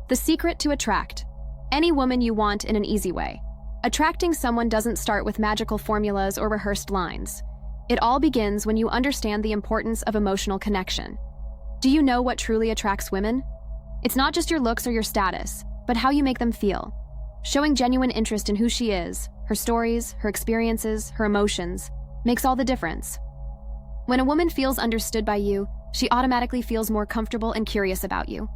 The secret to attract any woman you want in an easy way. Attracting someone doesn't start with magical formulas or rehearsed lines. It all begins when you understand the importance of emotional connection. Do you know what truly attracts women? It's not just your looks or your status, but how you make them feel. Showing genuine interest in who she is, her stories, her experiences, her emotions, makes all the difference. When a woman feels understood by you, she automatically feels more comfortable and curious about you.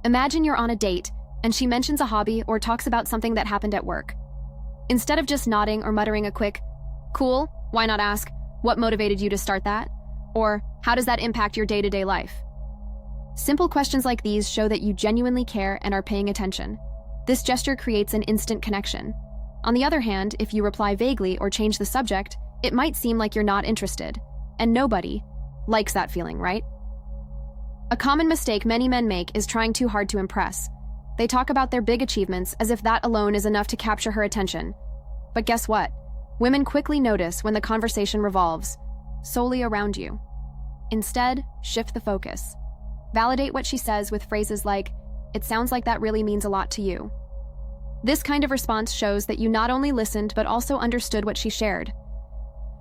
Imagine you're on a date, and she mentions a hobby or talks about something that happened at work. Instead of just nodding or muttering a quick, "Cool," why not ask, "What motivated you to start that?" Or, "How does that impact your day-to-day life?" Simple questions like these show that you genuinely care and are paying attention. This gesture creates an instant connection. On the other hand, if you reply vaguely or change the subject, it might seem like you're not interested. And nobody likes that feeling, right? A common mistake many men make is trying too hard to impress. They talk about their big achievements as if that alone is enough to capture her attention. But guess what? Women quickly notice when the conversation revolves solely around you. Instead, shift the focus. Validate what she says with phrases like, "It sounds like that really means a lot to you." This kind of response shows that you not only listened but also understood what she shared.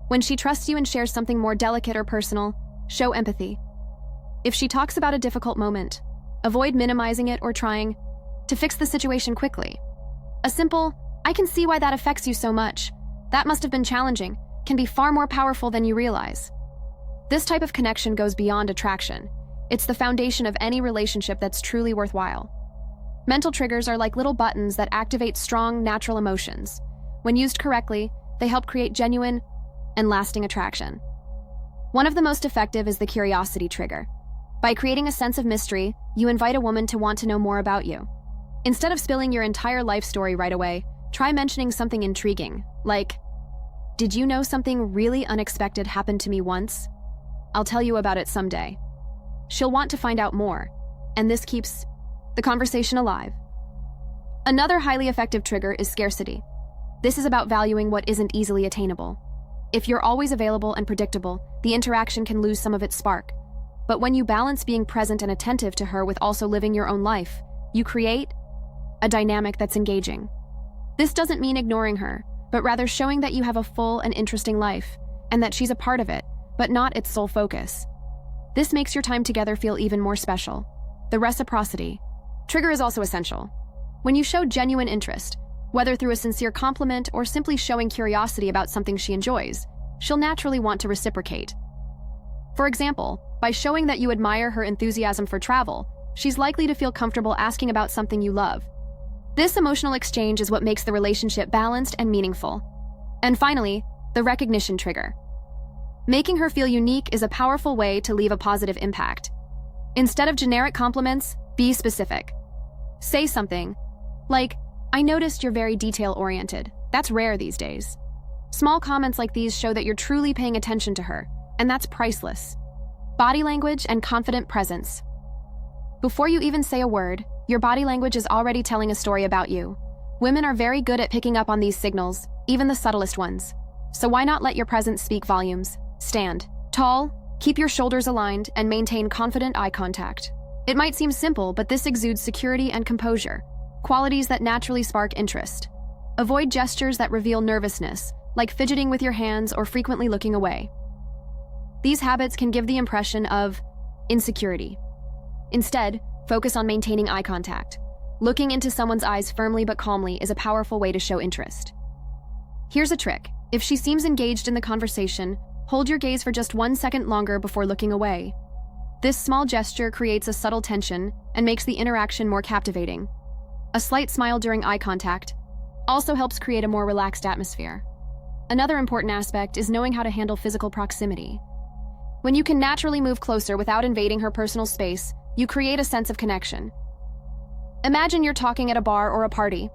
When she trusts you and shares something more delicate or personal, show empathy. If she talks about a difficult moment, avoid minimizing it or trying to fix the situation quickly. A simple, "I can see why that affects you so much. That must have been challenging," can be far more powerful than you realize. This type of connection goes beyond attraction. It's the foundation of any relationship that's truly worthwhile. Mental triggers are like little buttons that activate strong, natural emotions. When used correctly, they help create genuine and lasting attraction. One of the most effective is the curiosity trigger. By creating a sense of mystery, you invite a woman to want to know more about you. Instead of spilling your entire life story right away, try mentioning something intriguing, like, "Did you know something really unexpected happened to me once? I'll tell you about it someday." She'll want to find out more, and this keeps the conversation alive. Another highly effective trigger is scarcity. This is about valuing what isn't easily attainable. If you're always available and predictable, the interaction can lose some of its spark. But when you balance being present and attentive to her with also living your own life, you create a dynamic that's engaging. This doesn't mean ignoring her, but rather showing that you have a full and interesting life, and that she's a part of it, but not its sole focus. This makes your time together feel even more special. The reciprocity trigger is also essential. When you show genuine interest, whether through a sincere compliment or simply showing curiosity about something she enjoys, she'll naturally want to reciprocate. For example, by showing that you admire her enthusiasm for travel, she's likely to feel comfortable asking about something you love. This emotional exchange is what makes the relationship balanced and meaningful. And finally, the recognition trigger. Making her feel unique is a powerful way to leave a positive impact. Instead of generic compliments, be specific. Say something like, "I noticed you're very detail-oriented. That's rare these days." Small comments like these show that you're truly paying attention to her, and that's priceless. Body language and confident presence. Before you even say a word, your body language is already telling a story about you. Women are very good at picking up on these signals, even the subtlest ones. So why not let your presence speak volumes? Stand tall, keep your shoulders aligned, and maintain confident eye contact. It might seem simple, but this exudes security and composure, qualities that naturally spark interest. Avoid gestures that reveal nervousness, like fidgeting with your hands or frequently looking away. These habits can give the impression of insecurity. Instead, focus on maintaining eye contact. Looking into someone's eyes firmly but calmly is a powerful way to show interest. Here's a trick. If she seems engaged in the conversation, hold your gaze for just 1 second longer before looking away. This small gesture creates a subtle tension and makes the interaction more captivating. A slight smile during eye contact also helps create a more relaxed atmosphere. Another important aspect is knowing how to handle physical proximity. When you can naturally move closer without invading her personal space, you create a sense of connection. Imagine you're talking at a bar or a party.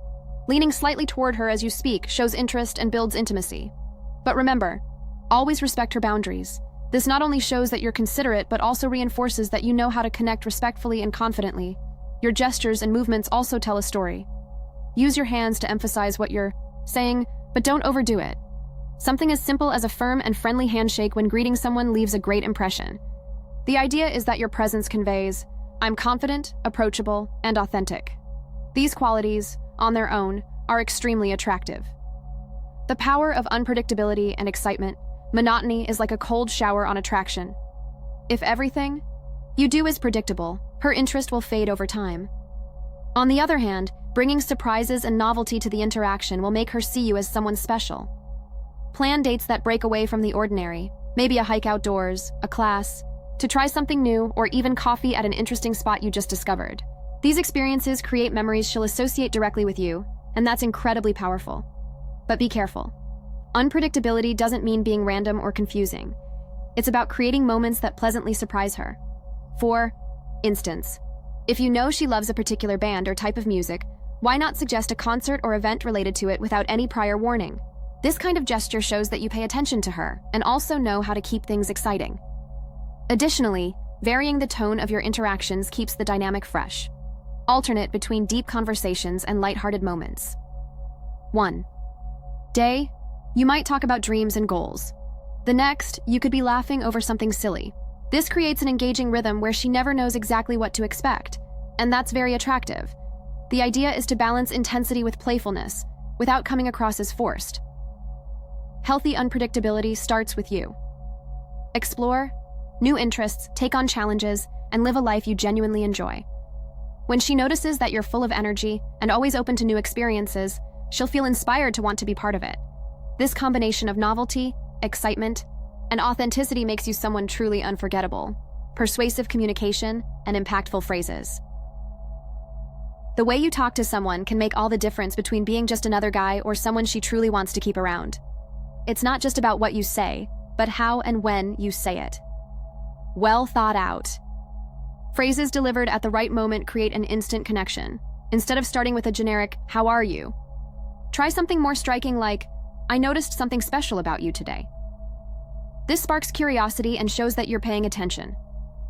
Leaning slightly toward her as you speak shows interest and builds intimacy. But remember, always respect her boundaries. This not only shows that you're considerate, but also reinforces that you know how to connect respectfully and confidently. Your gestures and movements also tell a story. Use your hands to emphasize what you're saying, but don't overdo it. Something as simple as a firm and friendly handshake when greeting someone leaves a great impression. The idea is that your presence conveys I'm confident, approachable, and authentic. These qualities, on their own, are extremely attractive. The power of unpredictability and excitement, monotony is like a cold shower on attraction. If everything you do is predictable, her interest will fade over time. On the other hand, bringing surprises and novelty to the interaction will make her see you as someone special. Plan dates that break away from the ordinary, maybe a hike outdoors, a class, to try something new, or even coffee at an interesting spot you just discovered. These experiences create memories she'll associate directly with you, and that's incredibly powerful. But be careful. Unpredictability doesn't mean being random or confusing. It's about creating moments that pleasantly surprise her. For instance, if you know she loves a particular band or type of music, why not suggest a concert or event related to it without any prior warning? This kind of gesture shows that you pay attention to her and also know how to keep things exciting. Additionally, varying the tone of your interactions keeps the dynamic fresh. Alternate between deep conversations and lighthearted moments. 1 day, you might talk about dreams and goals. The next, you could be laughing over something silly. This creates an engaging rhythm where she never knows exactly what to expect, and that's very attractive. The idea is to balance intensity with playfulness, without coming across as forced. Healthy unpredictability starts with you. Explore new interests, take on challenges, and live a life you genuinely enjoy. When she notices that you're full of energy and always open to new experiences, she'll feel inspired to want to be part of it. This combination of novelty, excitement, and authenticity makes you someone truly unforgettable. Persuasive communication and impactful phrases. The way you talk to someone can make all the difference between being just another guy or someone she truly wants to keep around. It's not just about what you say, but how and when you say it. Well thought out. Phrases delivered at the right moment create an instant connection. Instead of starting with a generic, "How are you?" Try something more striking like, "I noticed something special about you today." This sparks curiosity and shows that you're paying attention.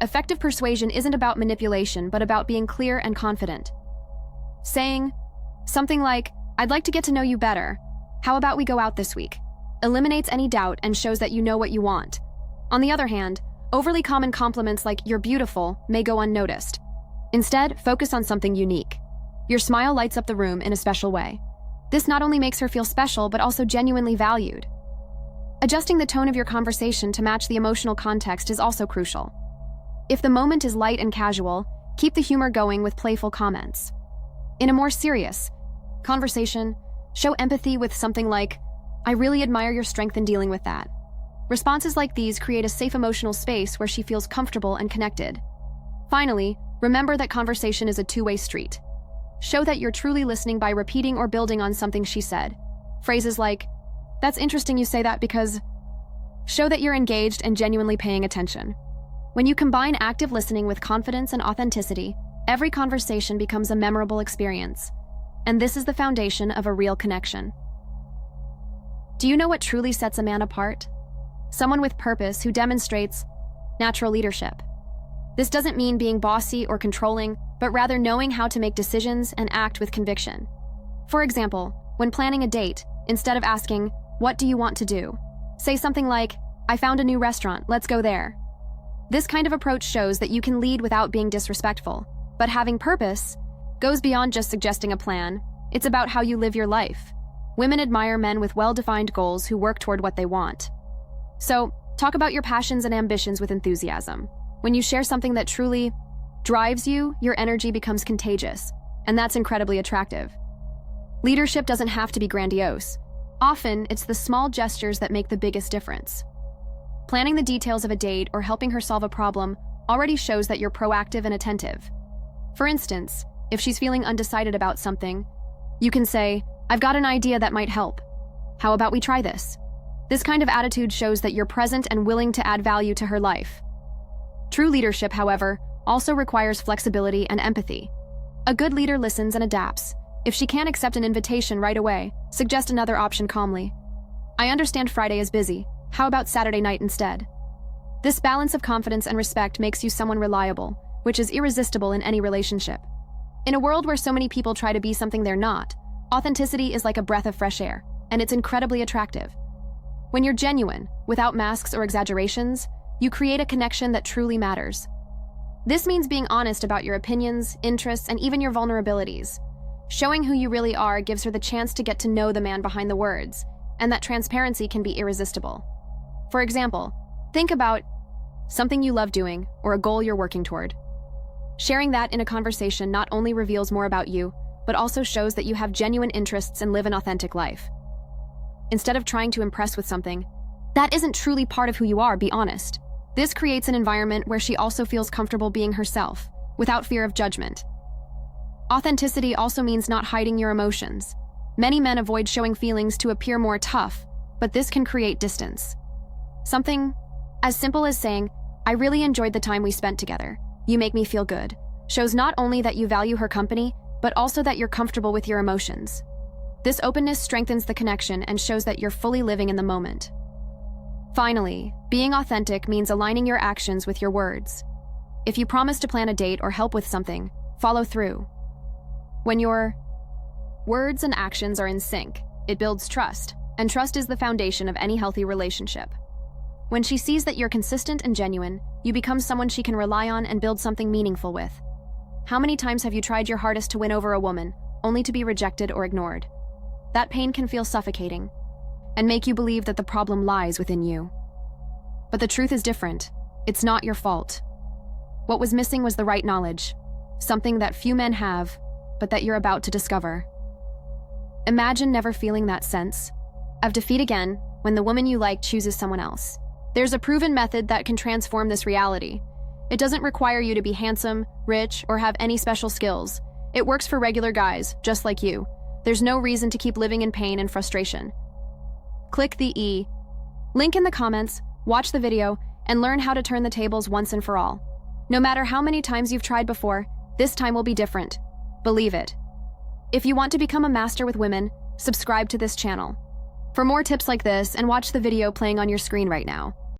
Effective persuasion isn't about manipulation, but about being clear and confident. Saying something like, "I'd like to get to know you better. How about we go out this week?" eliminates any doubt and shows that you know what you want. On the other hand, overly common compliments like "you're beautiful" may go unnoticed. Instead, focus on something unique. Your smile lights up the room in a special way. This not only makes her feel special, but also genuinely valued. Adjusting the tone of your conversation to match the emotional context is also crucial. If the moment is light and casual, keep the humor going with playful comments. In a more serious conversation, show empathy with something like, "I really admire your strength in dealing with that." Responses like these create a safe emotional space where she feels comfortable and connected. Finally, remember that conversation is a two-way street. Show that you're truly listening by repeating or building on something she said. Phrases like, "That's interesting you say that because," show that you're engaged and genuinely paying attention. When you combine active listening with confidence and authenticity, every conversation becomes a memorable experience. And this is the foundation of a real connection. Do you know what truly sets a man apart? Someone with purpose who demonstrates natural leadership. This doesn't mean being bossy or controlling, but rather knowing how to make decisions and act with conviction. For example, when planning a date, instead of asking, "What do you want to do?" say something like, "I found a new restaurant, let's go there." This kind of approach shows that you can lead without being disrespectful, but having purpose goes beyond just suggesting a plan. It's about how you live your life. Women admire men with well-defined goals who work toward what they want. So, talk about your passions and ambitions with enthusiasm. When you share something that truly drives you, your energy becomes contagious, and that's incredibly attractive. Leadership doesn't have to be grandiose. Often, it's the small gestures that make the biggest difference. Planning the details of a date or helping her solve a problem already shows that you're proactive and attentive. For instance, if she's feeling undecided about something, you can say, "I've got an idea that might help. How about we try this?" This kind of attitude shows that you're present and willing to add value to her life. True leadership, however, also requires flexibility and empathy. A good leader listens and adapts. If she can't accept an invitation right away, suggest another option calmly. "I understand Friday is busy. How about Saturday night instead?" This balance of confidence and respect makes you someone reliable, which is irresistible in any relationship. In a world where so many people try to be something they're not, authenticity is like a breath of fresh air, and it's incredibly attractive. When you're genuine, without masks or exaggerations, you create a connection that truly matters. This means being honest about your opinions, interests, and even your vulnerabilities. Showing who you really are gives her the chance to get to know the man behind the words, and that transparency can be irresistible. For example, think about something you love doing or a goal you're working toward. Sharing that in a conversation not only reveals more about you, but also shows that you have genuine interests and live an authentic life. Instead of trying to impress with something that isn't truly part of who you are, be honest. This creates an environment where she also feels comfortable being herself, without fear of judgment. Authenticity also means not hiding your emotions. Many men avoid showing feelings to appear more tough, but this can create distance. Something as simple as saying, "I really enjoyed the time we spent together. You make me feel good," shows not only that you value her company, but also that you're comfortable with your emotions. This openness strengthens the connection and shows that you're fully living in the moment. Finally, being authentic means aligning your actions with your words. If you promise to plan a date or help with something, follow through. When your words and actions are in sync, it builds trust, and trust is the foundation of any healthy relationship. When she sees that you're consistent and genuine, you become someone she can rely on and build something meaningful with. How many times have you tried your hardest to win over a woman, only to be rejected or ignored? That pain can feel suffocating, and make you believe that the problem lies within you. But the truth is different. It's not your fault. What was missing was the right knowledge, something that few men have, but that you're about to discover. Imagine never feeling that sense of defeat again when the woman you like chooses someone else. There's a proven method that can transform this reality. It doesn't require you to be handsome, rich, or have any special skills. It works for regular guys, just like you. There's no reason to keep living in pain and frustration. Click the link in the comments, watch the video, and learn how to turn the tables once and for all. No matter how many times you've tried before, this time will be different. Believe it. If you want to become a master with women, subscribe to this channel. For more tips like this, and watch the video playing on your screen right now.